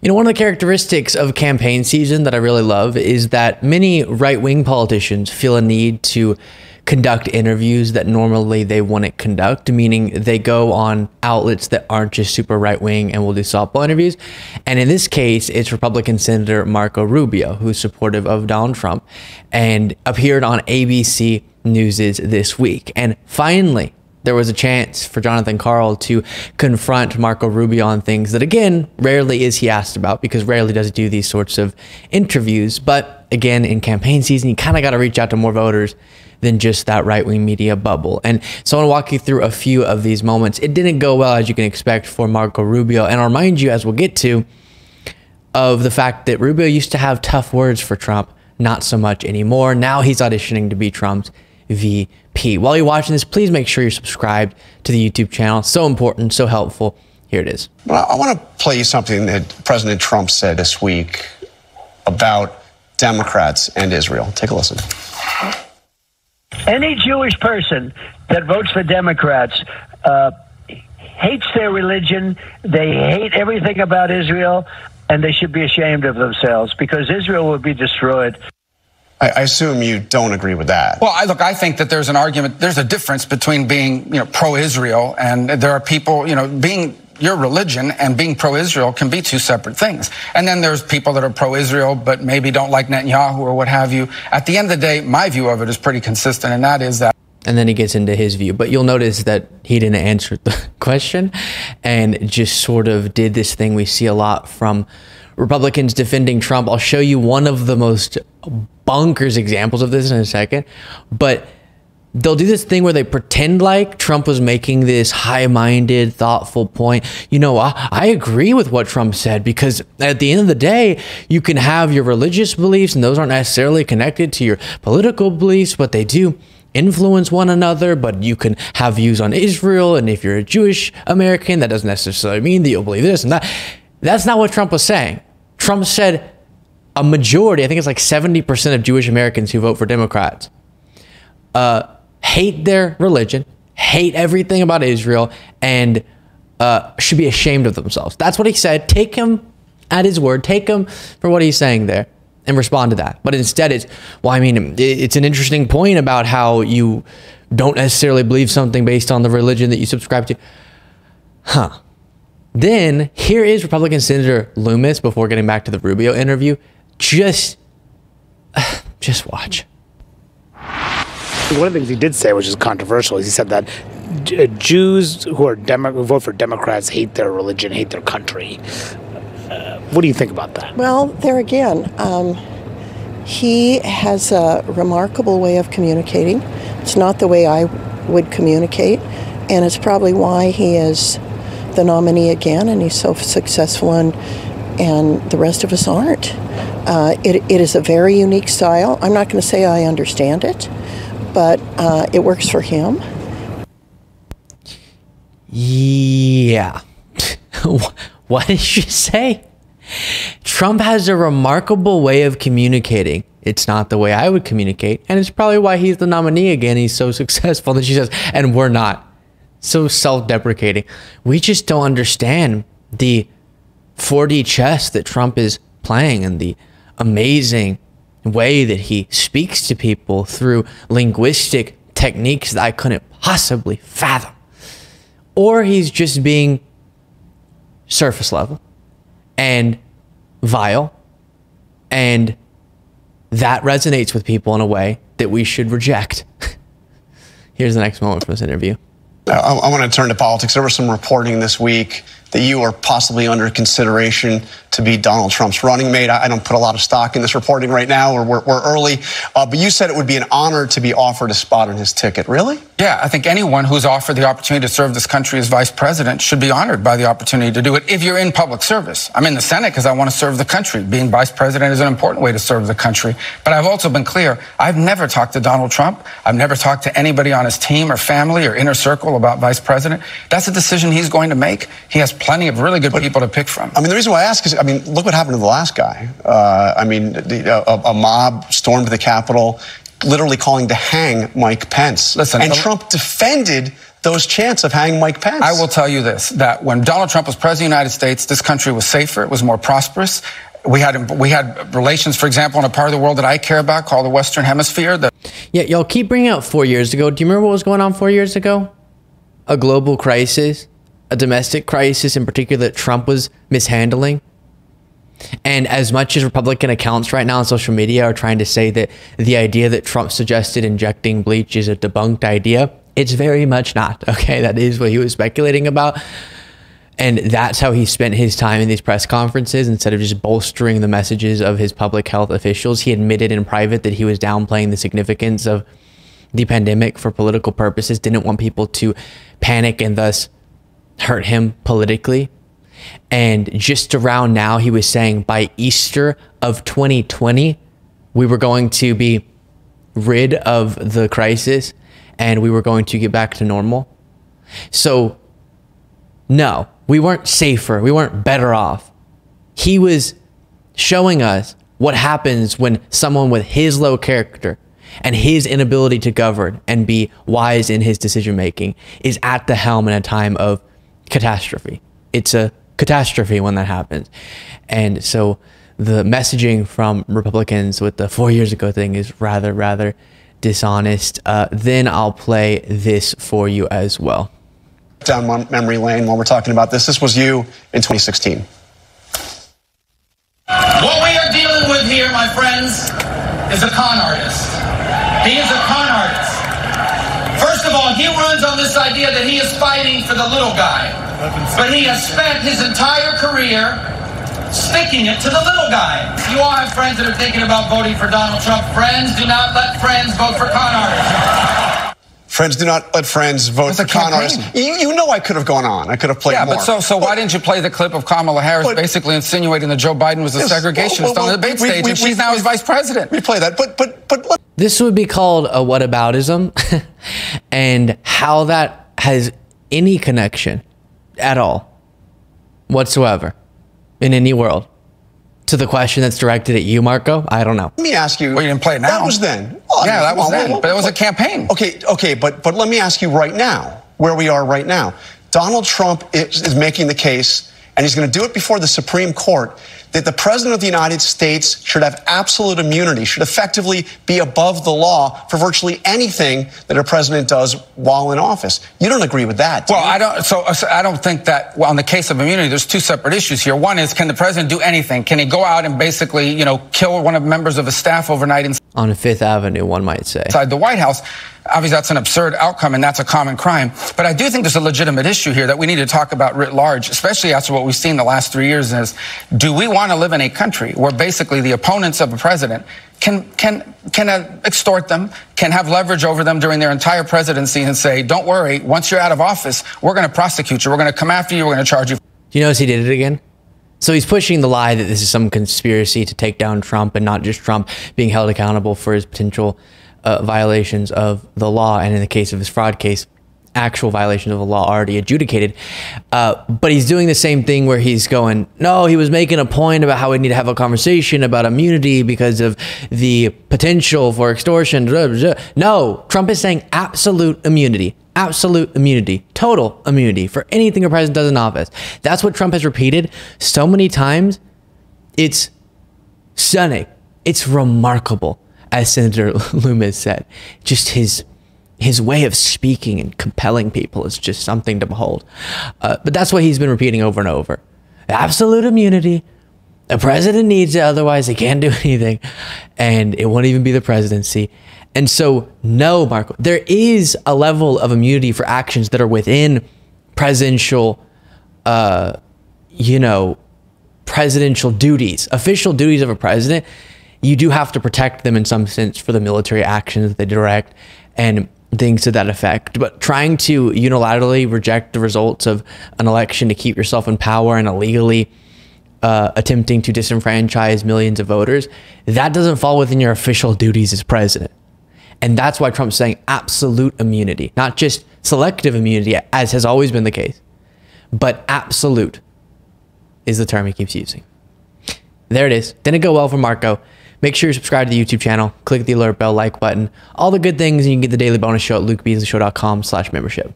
You know, one of the characteristics of campaign season that I really love is that many right-wing politicians feel a need to conduct interviews that normally they wouldn't conduct, meaning they go on outlets that aren't just super right-wing and will do softball interviews. And in this case, it's Republican Senator Marco Rubio, who's supportive of Donald Trump, and appeared on ABC News' This Week. And finally, there was a chance for Jonathan Karl to confront Marco Rubio on things that, again, rarely is he asked about, because rarely does he do these sorts of interviews. But again, in campaign season, you kind of got to reach out to more voters than just that right-wing media bubble. And so I want to walk you through a few of these moments. It didn't go well, as you can expect, for Marco Rubio. And I'll remind you, as we'll get to, of the fact that Rubio used to have tough words for Trump, not so much anymore. Now he's auditioning to be Trump's VP. While you're watching this, please make sure you're subscribed to the YouTube channel. So important, so helpful. Here it is. Well, I want to play you something that President Trump said this week about Democrats and Israel. Take a listen. Any Jewish person that votes for Democrats hates their religion. They hate everything about Israel, and they should be ashamed of themselves, because Israel will be destroyed. I assume you don't agree with that. Well, I think that there's an argument. There's a difference between being, pro-Israel, and there are people, being your religion and being pro-Israel can be two separate things. And then there's people that are pro-Israel but maybe don't like Netanyahu or what have you. At the end of the day, my view of it is pretty consistent, and that is that. And then he gets into his view. But you'll notice that he didn't answer the question and just sort of did this thing we see a lot from Republicans defending Trump. I'll show you one of the most bonkers examples of this in a second. But they'll do this thing where they pretend like Trump was making this high-minded, thoughtful point. I agree with what Trump said, because at the end of the day, you can have your religious beliefs, and those aren't necessarily connected to your political beliefs, but they do influence one another. But you can have views on Israel, and if you're a Jewish American, that doesn't necessarily mean that you'll believe this and that. That's not what Trump was saying. Trump said a majority, I think it's like 70% of Jewish Americans who vote for Democrats, hate their religion, hate everything about Israel, and should be ashamed of themselves. That's what he said. Take him at his word. Take him for what he's saying there and respond to that. But instead it's an interesting point about how you don't necessarily believe something based on the religion that you subscribe to. Then here is Republican Senator Loomis, before getting back to the Rubio interview. Just watch. One of the things he did say, which is controversial, is he said that Jews who vote for Democrats hate their religion, hate their country. What do you think about that? Well, there again, he has a remarkable way of communicating. It's not the way I would communicate, and it's probably why he is the nominee again, and he's so successful, and the rest of us aren't. It is a very unique style. I'm not going to say I understand it, but it works for him. Yeah. What did you say? Trump has a remarkable way of communicating. It's not the way I would communicate, and it's probably why he's the nominee again. He's so successful. That she says, and we're not. So self-deprecating. We just don't understand the 4D chess that Trump is playing, and the amazing way that he speaks to people through linguistic techniques that I couldn't possibly fathom. Or he's just being surface level and vile, and that resonates with people in a way that we should reject. Here's the next moment from this interview. I want to turn to politics. There was some reporting this week that you are possibly under consideration to be Donald Trump's running mate. I don't put a lot of stock in this reporting right now, or we're early, but you said it would be an honor to be offered a spot on his ticket. Really? Yeah, I think anyone who's offered the opportunity to serve this country as vice president should be honored by the opportunity to do it if you're in public service. I'm in the Senate because I want to serve the country. Being vice president is an important way to serve the country. But I've also been clear, I've never talked to Donald Trump. I've never talked to anybody on his team or family or inner circle about vice president. That's a decision he's going to make. He has plenty of really good people to pick from. The reason why I ask is, look what happened to the last guy. A mob stormed the Capitol, literally calling to hang Mike Pence. Listen, and Trump defended those chants of hang Mike Pence. I will tell you this, that when Donald Trump was president of the United States, this country was safer, it was more prosperous. We had relations, for example, in a part of the world that I care about called the Western Hemisphere. Yeah, y'all keep bringing out 4 years ago. Do you remember what was going on 4 years ago? A global crisis, a domestic crisis in particular that Trump was mishandling. And as much as Republican accounts right now on social media are trying to say that the idea that Trump suggested injecting bleach is a debunked idea, it's very much not. Okay, that is what he was speculating about. And that's how he spent his time in these press conferences. Instead of just bolstering the messages of his public health officials, he admitted in private that he was downplaying the significance of the pandemic for political purposes, didn't want people to panic and thus hurt him politically. And just around now, he was saying by Easter of 2020, we were going to be rid of the crisis and we were going to get back to normal. So no, we weren't safer. We weren't better off. He was showing us what happens when someone with his low character and his inability to govern and be wise in his decision making is at the helm in a time of catastrophe. It's a catastrophe when that happens. And so the messaging from Republicans with the 4 years ago thing is rather dishonest. Then I'll play this for you as well. Down memory lane while we're talking about this. This was you in 2016. What we are dealing with here, my friends, is a con artist. He is a con artist. First of all, he runs on this idea that he is fighting for the little guy. But he has spent his entire career sticking it to the little guy. You all have friends that are thinking about voting for Donald Trump. Friends, do not let friends vote for con artists. Friends do not let friends vote for con artists. You know I could have gone on. I could have played more. Yeah, but so why didn't you play the clip of Kamala Harris basically insinuating that Joe Biden was a segregationist on the debate stage and she's now his vice president? We play that, but this would be called a whataboutism, and how that has any connection at all whatsoever in any world to the question that's directed at you, Marco, I don't know. Let me ask you. Well, you didn't play it now. That was then. Oh, yeah, that was then. But it was a campaign. Okay, but let me ask you right now, where we are right now. Donald Trump is making the case, and he's going to do it before the Supreme Court, that the President of the United States should have absolute immunity, should effectively be above the law for virtually anything that a president does while in office. You don't agree with that, do you? I don't think that, well, in the case of immunity, there's two separate issues here. One is, can the president do anything? Can he go out and basically, kill one of the members of his staff overnight on Fifth Avenue, one might say, inside the White House? Obviously, that's an absurd outcome, and that's a common crime. But I do think there's a legitimate issue here that we need to talk about writ large, especially after what we've seen the last 3 years, is do we want to live in a country where basically the opponents of a president can extort them, can have leverage over them during their entire presidency and say, don't worry, once you're out of office, we're going to prosecute you, we're going to come after you, we're going to charge you. Do you notice he did it again? So he's pushing the lie that this is some conspiracy to take down Trump, and not just Trump being held accountable for his potential violations of the law, and in the case of his fraud case, actual violations of the law already adjudicated. But he's doing the same thing where he's going, no, he was making a point about how we need to have a conversation about immunity because of the potential for extortion. No, Trump is saying absolute immunity, total immunity for anything a president does in office. That's what Trump has repeated so many times. It's stunning. It's remarkable, as Senator Loomis said. Just his way of speaking and compelling people is just something to behold. But that's what he's been repeating over and over. Absolute immunity. The president needs it, otherwise he can't do anything. And it won't even be the presidency. And so, no, Marco, there is a level of immunity for actions that are within presidential, presidential duties, official duties of a president. You do have to protect them in some sense for the military actions that they direct and things to that effect. But trying to unilaterally reject the results of an election to keep yourself in power and illegally attempting to disenfranchise millions of voters, that doesn't fall within your official duties as president. And that's why Trump's saying absolute immunity, not just selective immunity, as has always been the case, but absolute is the term he keeps using. There it is. Didn't go well for Marco. Make sure you subscribe to the YouTube channel, click the alert bell, like button, all the good things, and you can get the daily bonus show at lukebeaslyshow.com/membership.